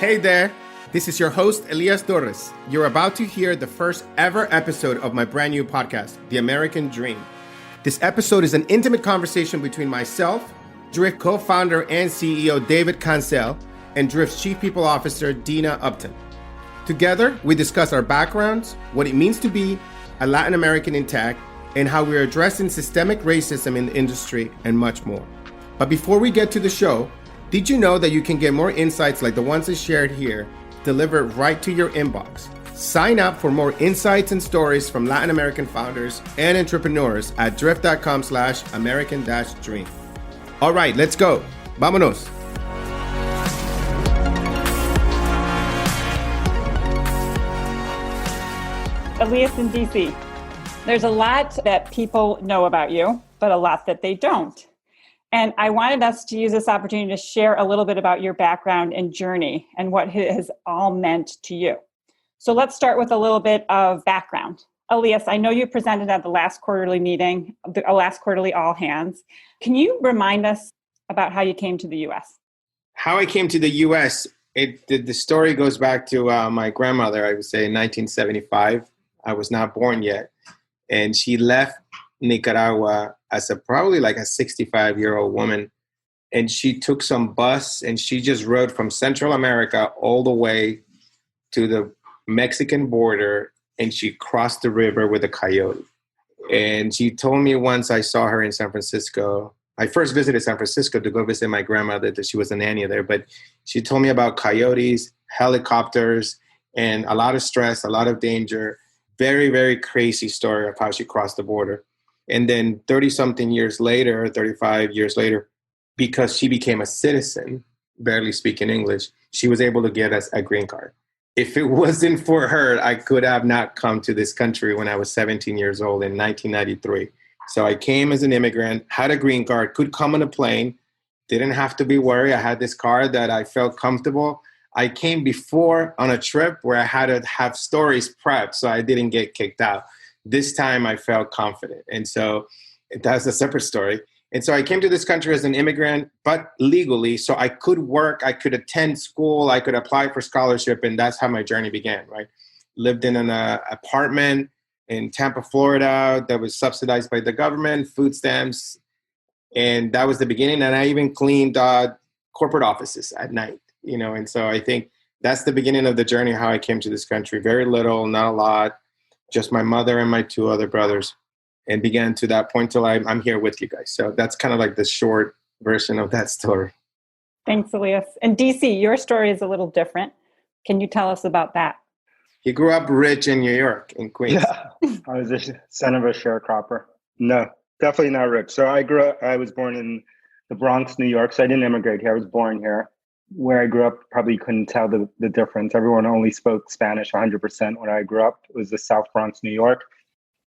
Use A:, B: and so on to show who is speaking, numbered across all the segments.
A: Hey there, this is your host, Elias Torres. You're about to hear the first ever episode of my brand new podcast, The American Dream. This episode is an intimate conversation between myself, Drift co-founder and CEO David Cancel, and Drift's Chief People Officer, Dina Upton. Together, we discuss our backgrounds, what it means to be a Latin American in tech, and how we're addressing systemic racism in the industry, and much more. But before we get to the show, did you know that you can get more insights like the ones I shared here delivered right to your inbox? Sign up for more insights and stories from Latin American founders and entrepreneurs at drift.com/American-dream. All right, let's go. Vámonos.
B: Elias in DC. There's a lot that people know about you, but a lot that they don't. And I wanted us to use this opportunity to share a little bit about your background and journey and what it has all meant to you. So let's start with a little bit of background. Elias, I know you presented at the last quarterly meeting, the last quarterly all hands. Can you remind us about how you came to the U.S.?
A: How I came to the U.S., the story goes back to my grandmother, I would say in 1975. I was not born yet. And she left Nicaragua as probably like a 65-year-old woman. And she took some bus and she just rode from Central America all the way to the Mexican border, and she crossed the river with a coyote. And she told me once I saw her in San Francisco, I first visited San Francisco to go visit my grandmother, that she was a nanny there, but she told me about coyotes, helicopters, and a lot of stress, a lot of danger. Very, very crazy story of how she crossed the border. And then 30-something years later, 35 years later, because she became a citizen, barely speaking English, she was able to get us a green card. If it wasn't for her, I could have not come to this country when I was 17 years old in 1993. So I came as an immigrant, had a green card, could come on a plane, didn't have to be worried. I had this card that I felt comfortable. I came before on a trip where I had to have stories prepped so I didn't get kicked out. This time I felt confident. And so that's a separate story. And so I came to this country as an immigrant, but legally, so I could work, I could attend school, I could apply for scholarship, and that's how my journey began, right? Lived in an apartment in Tampa, Florida that was subsidized by the government, food stamps, and that was the beginning. And I even cleaned corporate offices at night, and so I think that's the beginning of the journey, how I came to this country. Very little, not a lot, just my mother and my two other brothers, and began to that point till I'm here with you guys. So that's kind of like the short version of that story.
B: Thanks, Elias. And DC, your story is a little different. Can you tell us about that?
A: You grew up rich in New York, in Queens.
C: Yeah, I was the son of a sharecropper. No, definitely not rich. So I was born in the Bronx, New York. So I didn't immigrate here. I was born here. Where I grew up, probably couldn't tell the difference. Everyone only spoke Spanish 100% when I grew up. It was the South Bronx, New York.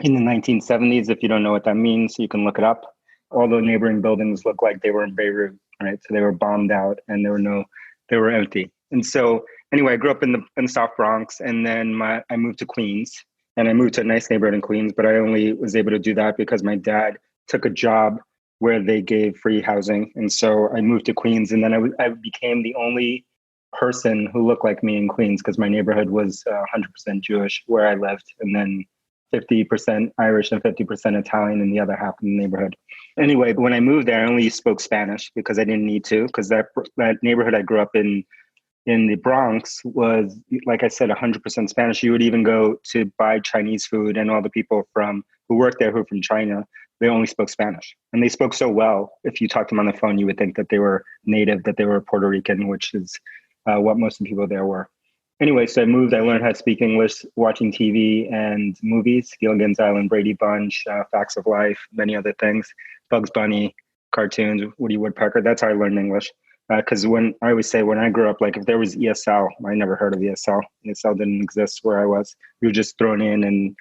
C: In the 1970s, if you don't know what that means, you can look it up. All the neighboring buildings looked like they were in Beirut, right? So they were bombed out and they were empty. And so anyway, I grew up in the South Bronx, and then I moved to Queens, and I moved to a nice neighborhood in Queens, but I only was able to do that because my dad took a job where they gave free housing. And so I moved to Queens, and then I became the only person who looked like me in Queens because my neighborhood was 100% Jewish where I lived, and then 50% Irish and 50% Italian in the other half of the neighborhood. Anyway, when I moved there, I only spoke Spanish because I didn't need to, because that neighborhood I grew up in the Bronx was, like I said, 100% Spanish. You would even go to buy Chinese food, and all the people who worked there who were from China, they only spoke Spanish. And they spoke so well, if you talked to them on the phone, you would think that they were native, that they were Puerto Rican, which is what most of the people there were. Anyway, so I moved. I learned how to speak English watching TV and movies, Gilligan's Island, Brady Bunch, Facts of Life, many other things, Bugs Bunny, cartoons, Woody Woodpecker. That's how I learned English. Because when I grew up, like if there was ESL, I never heard of ESL. ESL didn't exist where I was. We were just thrown in and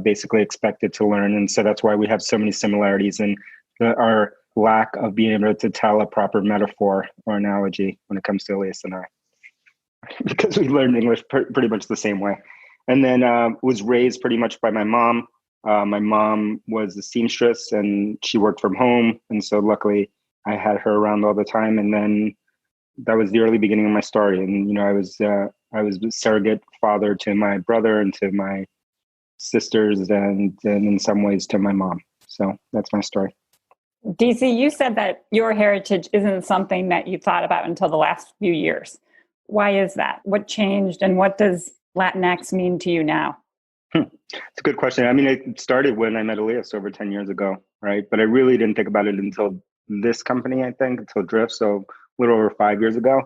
C: basically expected to learn. And so that's why we have so many similarities and our lack of being able to tell a proper metaphor or analogy when it comes to Elias and I. Because we learned English pretty much the same way. And then was raised pretty much by my mom. My mom was a seamstress and she worked from home. And so luckily I had her around all the time. And then that was the early beginning of my story. And, you know, I was a surrogate father to my brother and to my sisters and in some ways to my mom. So that's my story.
B: DC, you said that your heritage isn't something that you thought about until the last few years. Why is that? What changed and what does Latinx mean to you now?
C: It's a good question. I mean, it started when I met Elias over 10 years ago, right? But I really didn't think about it until this company, I think, until Drift. So a little over 5 years ago.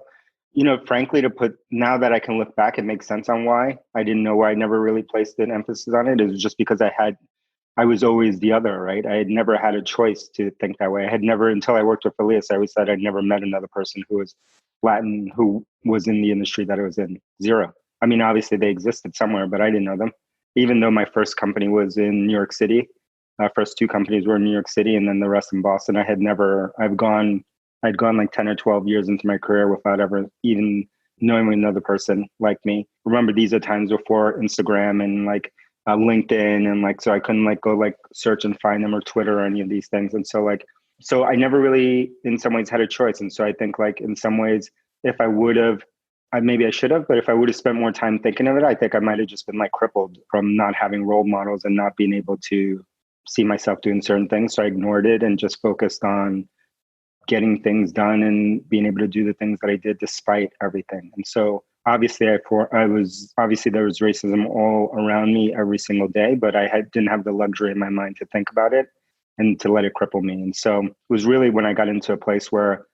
C: You know, frankly, now that I can look back, it makes sense on why. I didn't know why I never really placed an emphasis on it. It was just because I was always the other, right? I had never had a choice to think that way. I had never, until I worked with Elias, I always said I'd never met another person who was Latin, who was in the industry that I was in. Zero. I mean, obviously they existed somewhere, but I didn't know them. Even though my first company was in New York City, first two companies were in New York City and then the rest in Boston. I'd gone like 10 or 12 years into my career without ever even knowing another person like me. Remember, these are times before Instagram and like LinkedIn and like, so I couldn't like go like search and find them or Twitter or any of these things. And so I never really in some ways had a choice. And so I think like in some ways, if I would have, maybe I should have, but if I would have spent more time thinking of it, I think I might have just been like crippled from not having role models and not being able to see myself doing certain things. So I ignored it and just focused on getting things done and being able to do the things that I did despite everything. And so obviously there was racism all around me every single day, but didn't have the luxury in my mind to think about it and to let it cripple me. And so it was really when I got into a place where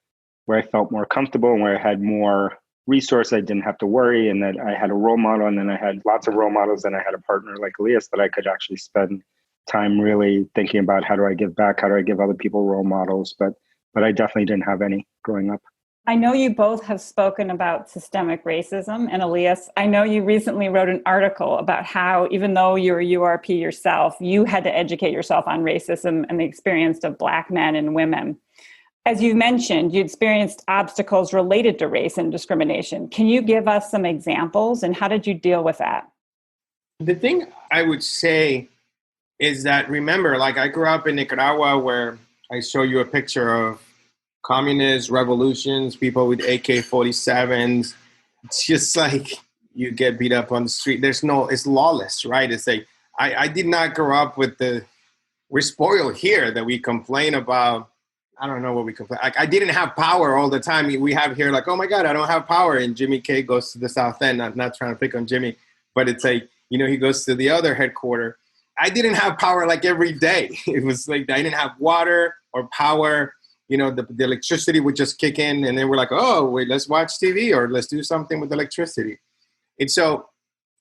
C: I felt more comfortable and where I had more resource, I didn't have to worry, and that I had a role model, and then I had lots of role models, and I had a partner like Elias that I could actually spend time really thinking about how do I give back, how do I give other people role models, but I definitely didn't have any growing up.
B: I know you both have spoken about systemic racism, and Elias, I know you recently wrote an article about how even though you're a URP yourself, you had to educate yourself on racism and the experience of Black men and women. As you mentioned, you experienced obstacles related to race and discrimination. Can you give us some examples and how did you deal with that?
A: The thing I would say is that, remember, like I grew up in Nicaragua where I show you a picture of communist revolutions, people with AK-47s. It's just like you get beat up on the street. It's lawless, right? It's like, I did not grow up with we're spoiled here that we complain about. I don't know what we complain. Like, I didn't have power all the time. We have here like, oh my God, I don't have power. And Jimmy K goes to the South End. I'm not trying to pick on Jimmy, but it's like, you know, he goes to the other headquarters. I didn't have power like every day. It was like, I didn't have water or power. You know, the electricity would just kick in and then we're like, oh, wait, let's watch TV or let's do something with electricity. And so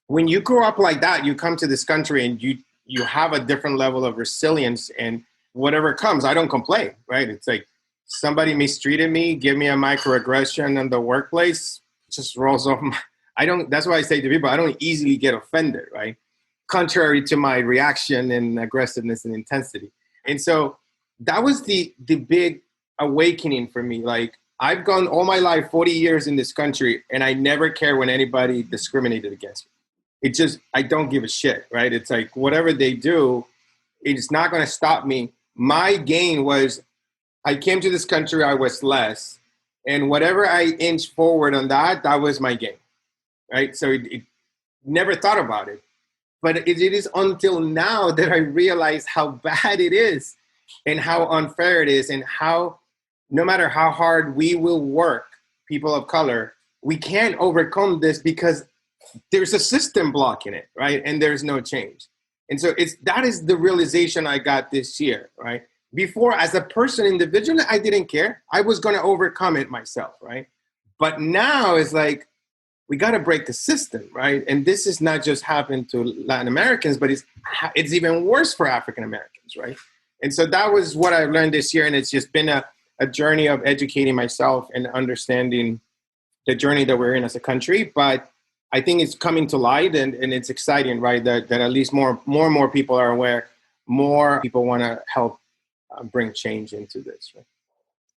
A: when you grow up like that, you come to this country and you have a different level of resilience and whatever comes, I don't complain, right? It's like somebody mistreated me, give me a microaggression in the workplace, just rolls off that's why I say to people, I don't easily get offended, right? Contrary to my reaction and aggressiveness and intensity. And so that was the big awakening for me. Like I've gone all my life, 40 years in this country, and I never care when anybody discriminated against me. It just, I don't give a shit, right? It's like whatever they do, it's not going to stop me. My gain was I came to this country, I was less. And whatever I inched forward on that was my gain, right? So it never thought about it. But it is until now that I realize how bad it is and how unfair it is and how no matter how hard we will work, people of color, we can't overcome this because there's a system blocking it, right? And there's no change. And so that is the realization I got this year, right? Before, as a person individually, I didn't care. I was going to overcome it myself, right? But now it's like, we got to break the system, right? And this has not just happened to Latin Americans, but it's even worse for African Americans, right? And so that was what I learned this year. And it's just been a journey of educating myself and understanding the journey that we're in as a country. But I think it's coming to light and it's exciting, right? That at least more and more people are aware, more people want to help bring change into this. Right?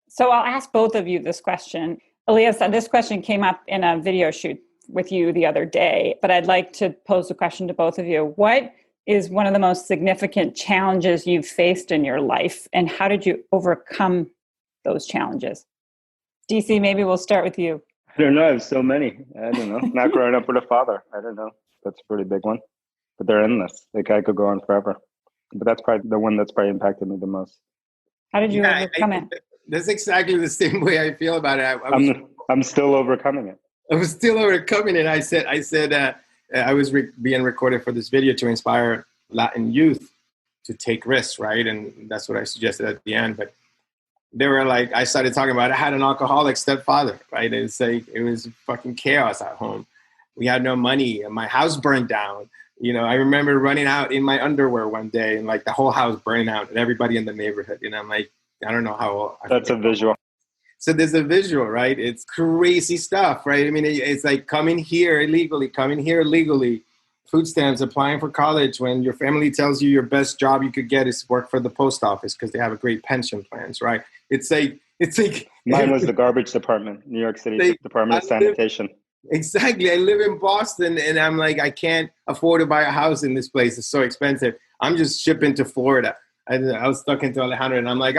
B: So I'll ask both of you this question. Elias, this question came up in a video shoot with you the other day, but I'd like to pose a question to both of you. What is one of the most significant challenges you've faced in your life and how did you overcome those challenges? DC, maybe we'll start with you.
C: I don't know. I have so many. I don't know. Not growing up with a father. I don't know. That's a pretty big one. But they're endless. Like I could go on forever. But that's probably the one that's probably impacted me the most.
B: How did you overcome it?
A: That's exactly the same way I feel about it.
C: I'm still overcoming it.
A: I was still overcoming it. I said I was being recorded for this video to inspire Latin youth to take risks, right? And that's what I suggested at the end. But they were like, I started talking about, I had an alcoholic stepfather, right? It's like, it was fucking chaos at home. We had no money. My house burned down. You know, I remember running out in my underwear one day and like the whole house burning out and everybody in the neighborhood. And I'm like, I don't know how.
C: That's a visual.
A: So there's a visual, right? It's crazy stuff, right? I mean, it's like coming here illegally, food stamps, applying for college when your family tells you your best job you could get is work for the post office because they have a great pension plans, right? It's like
C: Mine was the garbage department, New York City Department of Sanitation.
A: Exactly. I live in Boston and I'm like, I can't afford to buy a house in this place. It's so expensive. I'm just shipping to Florida. I was stuck into Alejandro and I'm like,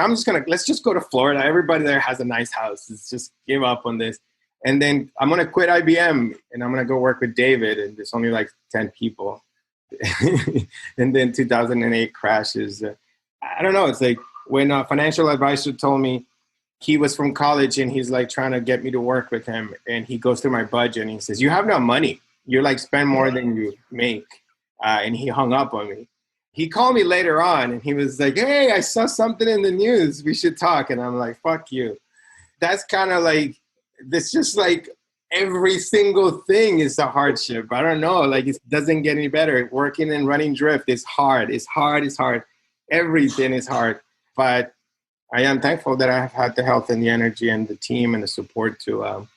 A: let's just go to Florida. Everybody there has a nice house. Let's just give up on this. And then I'm going to quit IBM and I'm going to go work with David. And there's only like 10 people. And then 2008 crashes. I don't know. It's like when a financial advisor told me he was from college and he's like trying to get me to work with him. And he goes through my budget and he says, you have no money. You're like spend more than you make. And he hung up on me. He called me later on and he was like, hey, I saw something in the news. We should talk. And I'm like, fuck you. That's kind of like, it's just like every single thing is a hardship. I don't know. Like it doesn't get any better. Working and running Drift is hard. It's hard. Everything is hard. But I am thankful that I have had the health and the energy and the team and the support to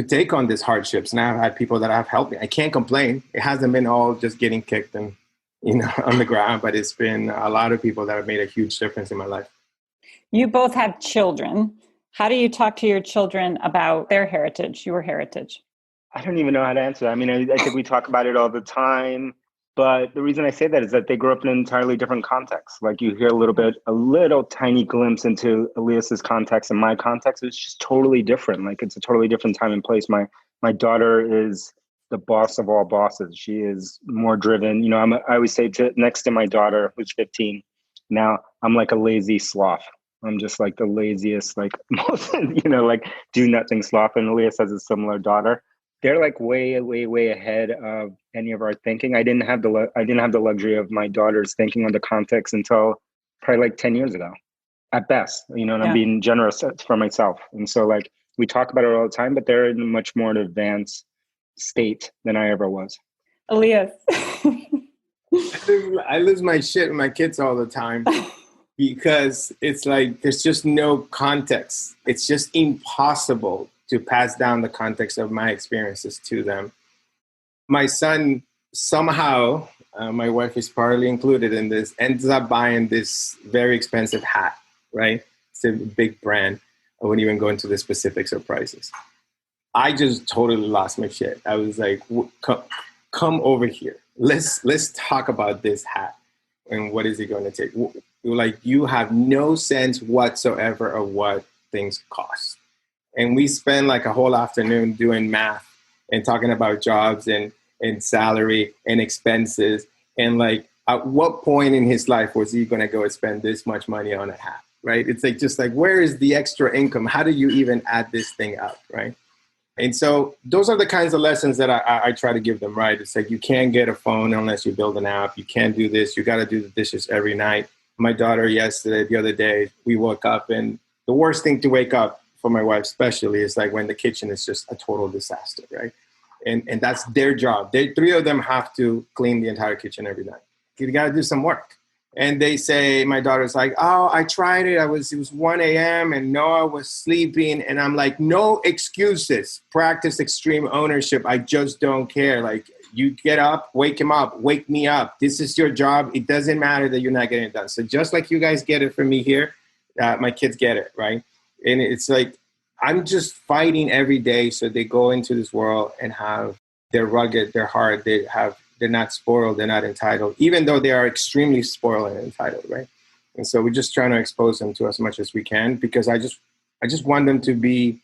A: take on these hardships. Now I've had people that have helped me. I can't complain. It hasn't been all just getting kicked and on the ground, but it's been a lot of people that have made a huge difference in my life.
B: You both have children. How do you talk to your children about their heritage, your heritage?
C: I don't even know how to answer that. I mean, I think we talk about it all the time, but the reason I say that is that they grew up in an entirely different context. Like you hear a little tiny glimpse into Elias's context and my context. It's just totally different. Like it's a totally different time and place. My daughter is the boss of all bosses. She is more driven. You know, I always say next to my daughter, who's 15, now I'm like a lazy sloth. I'm just like the laziest, like most, like do nothing sloth. And Elias has a similar daughter. They're like way, way, way ahead of any of our thinking. I didn't have the luxury of my daughter's thinking on the context until probably like 10 years ago, at best. And I'm being generous for myself. And so like we talk about it all the time, but they're in a much more advanced state than I ever was.
B: Elias.
A: I lose my shit with my kids all the time. Because it's like, there's just no context. It's just impossible to pass down the context of my experiences to them. My son, somehow, my wife is partly included in this, ends up buying this very expensive hat, right? It's a big brand. I wouldn't even go into the specifics of prices. I just totally lost my shit. I was like, come over here. Let's talk about this hat. And what is it going to take? Like, you have no sense whatsoever of what things cost. And we spend like a whole afternoon doing math and talking about jobs and salary and expenses. And like, at what point in his life was he going to go and spend this much money on a hat, right? It's like, just like, where is the extra income? How do you even add this thing up, right? And so those are the kinds of lessons that I try to give them, right? It's like, you can't get a phone unless you build an app. You can't do this. You got to do the dishes every night. My daughter the other day, we woke up, and the worst thing to wake up for my wife especially is like when the kitchen is just a total disaster, right? And that's their job. Three of them have to clean the entire kitchen every night. You got to do some work. And they say, my daughter's like, oh, I tried it. It was 1 a.m. and Noah was sleeping. And I'm like, no excuses. Practice extreme ownership. I just don't care. Like, you get up, wake him up, wake me up. This is your job. It doesn't matter that you're not getting it done. So just like you guys get it from me here, my kids get it, right? And it's like, I'm just fighting every day so they go into this world and they're rugged, they're hard, they're not spoiled, they're not entitled, even though they are extremely spoiled and entitled, right? And so we're just trying to expose them to as much as we can, because I I just want them to be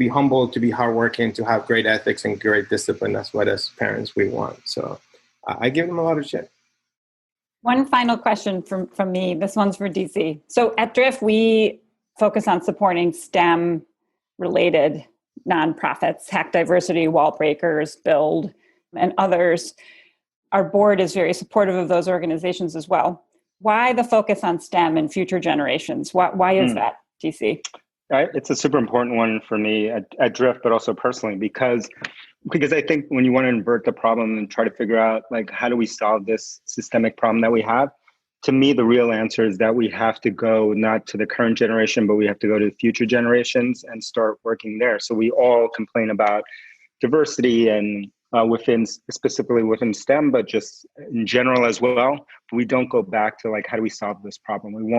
A: humble, to be hardworking, to have great ethics and great discipline. That's what as parents we want. So I give them a lot of shit.
B: One final question from me. This one's for DC. So at Drift, we focus on supporting STEM-related nonprofits, Hack Diversity, Wall Breakers, Build, and others. Our board is very supportive of those organizations as well. Why the focus on STEM and future generations? Why is that, DC?
C: It's a super important one for me at Drift, but also personally, because I think when you want to invert the problem and try to figure out like, how do we solve this systemic problem that we have? To me, the real answer is that we have to go not to the current generation, but we have to go to the future generations and start working there. So we all complain about diversity and specifically within STEM, but just in general as well. We don't go back to like, how do we solve this problem? We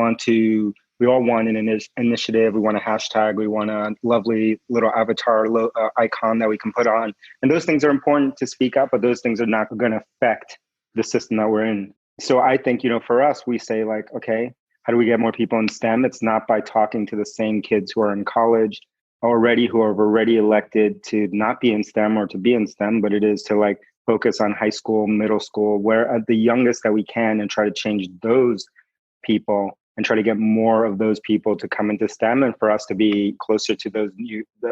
C: all want an initiative. We want a hashtag. We want a lovely little avatar icon that we can put on. And those things are important to speak up, but those things are not going to affect the system that we're in. So I think, for us, we say like, okay, how do we get more people in STEM? It's not by talking to the same kids who are in college already, who have already elected to not be in STEM or to be in STEM, but it is to like focus on high school, middle school, where at the youngest that we can and try to change those people and try to get more of those people to come into STEM and for us to be closer to the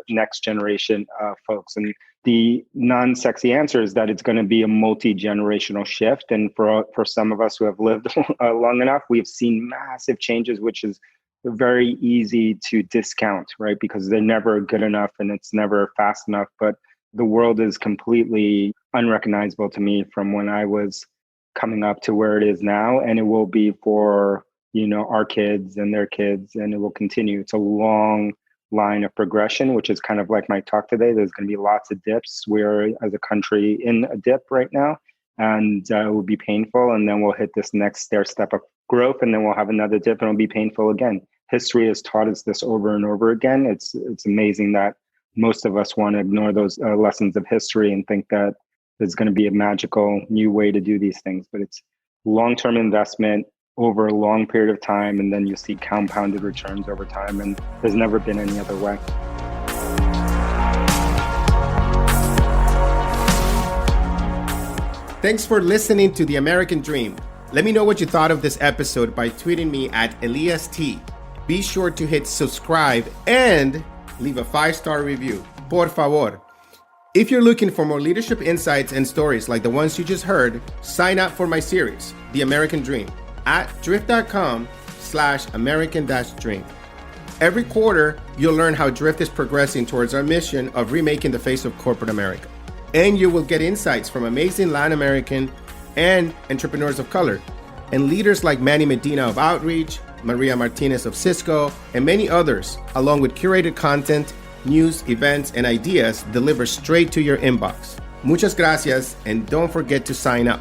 C: next generation folks. And the non-sexy answer is that it's going to be a multi-generational shift. And for some of us who have lived long enough, we've seen massive changes, which is very easy to discount, right? Because they're never good enough and it's never fast enough. But the world is completely unrecognizable to me from when I was coming up to where it is now. And it will be for our kids and their kids, and it will continue. It's a long line of progression, which is kind of like my talk today. There's going to be lots of dips. We're, as a country, in a dip right now, and it will be painful. And then we'll hit this next stair step of growth, and then we'll have another dip, and it'll be painful again. History has taught us this over and over again. It's amazing that most of us want to ignore those lessons of history and think that there's going to be a magical new way to do these things. But it's long-term investment over a long period of time, and then you see compounded returns over time, and there's never been any other way.
A: Thanks for listening to The American Dream. Let me know what you thought of this episode by tweeting me at Elias T. Be sure to hit subscribe and leave a 5-star review. Por favor. If you're looking for more leadership insights and stories like the ones you just heard, sign up for my series, The American Dream, at drift.com/American-Dream. Every quarter, you'll learn how Drift is progressing towards our mission of remaking the face of corporate America. And you will get insights from amazing Latin American and entrepreneurs of color, and leaders like Manny Medina of Outreach, Maria Martinez of Cisco, and many others, along with curated content, news, events, and ideas delivered straight to your inbox. Muchas gracias, and don't forget to sign up.